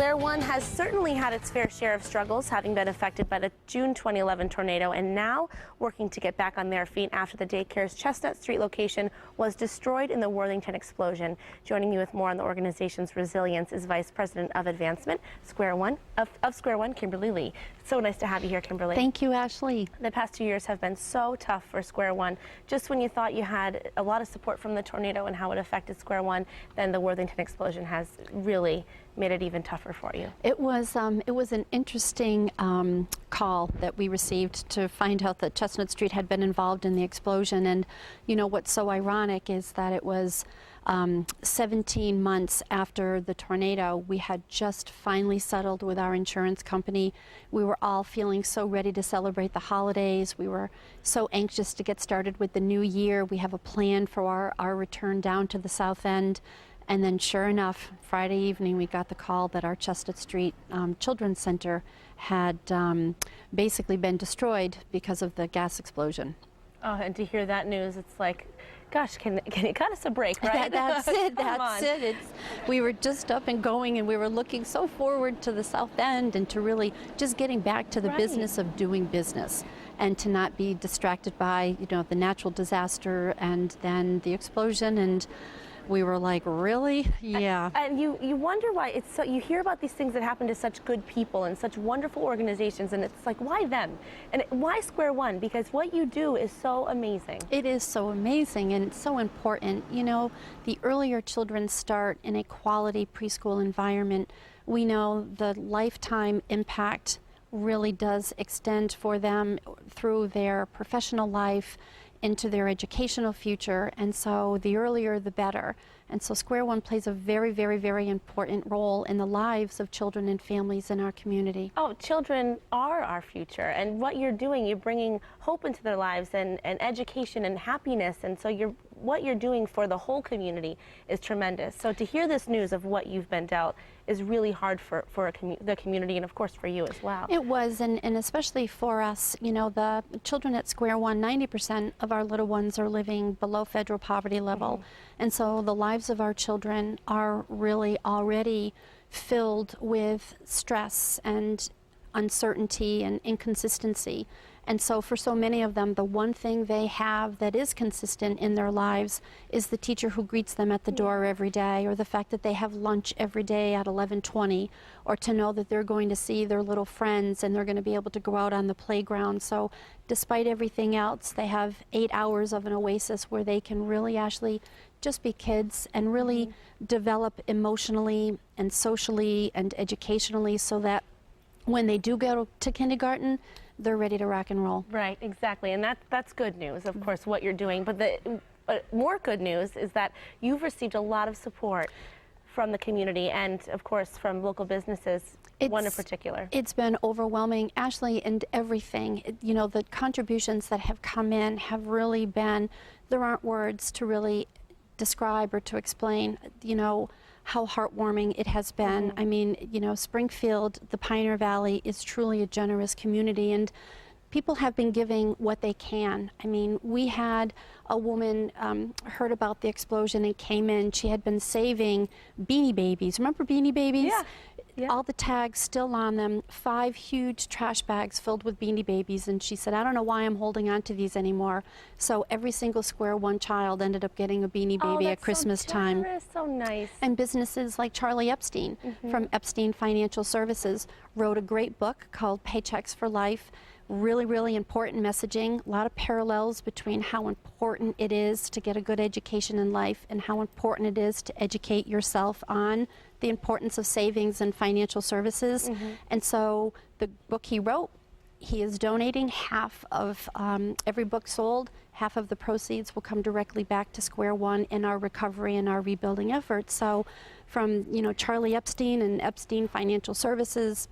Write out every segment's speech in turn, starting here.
Square One has certainly had its fair share of struggles, having been affected by the June 2011 tornado, and now working to get back on their feet after the daycare's Chestnut Street location was destroyed in the Worthington explosion. Joining me with more on the organization's resilience is Vice President of Advancement Square One of Square One, Kimberly Lee. It's so nice to have you here, Kimberly. Thank you, Ashley. The past 2 years have been so tough for Square One. Just when you thought you had a lot of support from the tornado and how it affected Square One, then the Worthington explosion has really made it even tougher for you. It was an interesting call that we received to find out that Chestnut Street had been involved in the explosion. And you know what's so ironic is that it was 17 months after the tornado. We had just finally settled with our insurance company. We were all feeling so ready to celebrate the holidays. We were so anxious to get started with the new year. We have a plan for our return down to the South End. And then sure enough, Friday evening we got the call that our Chestnut Street Children's Center had basically been destroyed because of the gas explosion. Oh, and to hear that news, it's like, gosh, can you cut us a break, right? That's it, that's it. We were just up and going, and we were looking so forward to the South End and to really just getting back to the business of doing business and to not be distracted by, you know, the natural disaster and then the explosion. And we were like, really? Yeah. And you wonder why it's so, you hear about these things that happen to such good people and such wonderful organizations, and it's like, why them? And why Square One? Because what you do is so amazing. It is so amazing, and it's so important. You know, the earlier children start in a quality preschool environment, we know the lifetime impact really does extend for them through their professional life, into their educational future, and so the earlier the better. And so Square One plays a very, very, very important role in the lives of children and families in our community. Oh, children are our future, and what you're doing, you're bringing hope into their lives and education and happiness, and so what you're doing for the whole community is tremendous. So to hear this news of what you've been dealt is really hard for the community, and of course for you as well. It was, and especially for us. You know, the children at Square One, 90% of our little ones are living below federal poverty level. And so the lives of our children are really already filled with stress and uncertainty and inconsistency. And so for so many of them, the one thing they have that is consistent in their lives is the teacher who greets them at the door every day, or the fact that they have lunch every day at 11:20, or to know that they're going to see their little friends and they're going to be able to go out on the playground. So despite everything else, they have 8 hours of an oasis where they can really actually just be kids and really develop emotionally and socially and educationally, so that when they do go to kindergarten, they're ready to rock and roll. Right, exactly, and that's good news, of course, what you're doing. But the more good news is that you've received a lot of support from the community and, of course, from local businesses, one in particular. It's been overwhelming, Ashley, and everything. You know, the contributions that have come in have really been, there aren't words to really describe or to explain, you know, how heartwarming it has been. I mean, you know, Springfield, the Pioneer Valley, is truly a generous community, and people have been giving what they can. I mean, we had a woman heard about the explosion and came in. She had been saving Beanie Babies. Remember Beanie Babies? Yeah. Yeah. All the tags still on them, 5 huge trash bags filled with Beanie Babies, and she said, I don't know why I'm holding on to these anymore. So every single Square One child ended up getting a Beanie Baby at Christmas time. So nice. And businesses like Charlie Epstein from Epstein Financial Services wrote a great book called Paychecks for Life. Really, really important messaging, a lot of parallels between how important it is to get a good education in life and how important it is to educate yourself on the importance of savings and financial services. And so the book he wrote, he is donating half of every book sold. Half of the proceeds will come directly back to Square One in our recovery and our rebuilding efforts. So from, you know, Charlie Epstein and Epstein Financial Services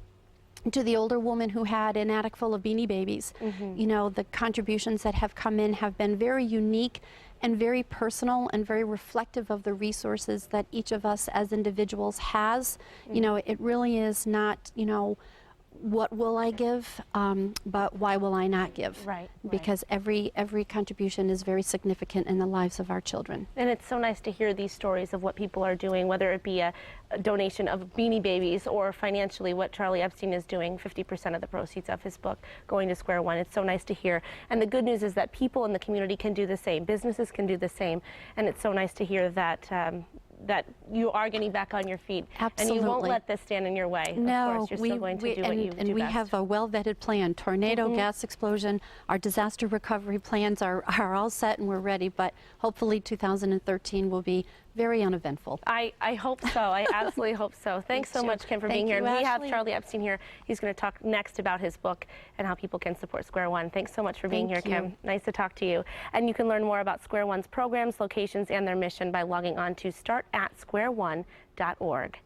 to the older woman who had an attic full of Beanie Babies. You know, the contributions that have come in have been very unique and very personal and very reflective of the resources that each of us as individuals has. You know, it really is not, you know, what will I give, but why will I not give? Right. Because every contribution is very significant in the lives of our children. And it's so nice to hear these stories of what people are doing, whether it be a donation of Beanie Babies or financially what Charlie Epstein is doing, 50% of the proceeds of his book going to Square One. It's so nice to hear. And the good news is that people in the community can do the same. Businesses can do the same. And it's so nice to hear that that you are getting back on your feet. Absolutely. And you won't let this stand in your way. No, of course, you're still going to do what you do and we best. have a well-vetted plan. Tornado, gas explosion, our disaster recovery plans are all set and we're ready, but hopefully 2013 will be very uneventful. I hope so. I absolutely hope so. Thanks so much, Kim, for being here. And we have Charlie Epstein here. He's going to talk next about his book and how people can support Square One. Thanks so much for being here, Kim. Nice to talk to you. And you can learn more about Square One's programs, locations, and their mission by logging on to startatsquareone.org.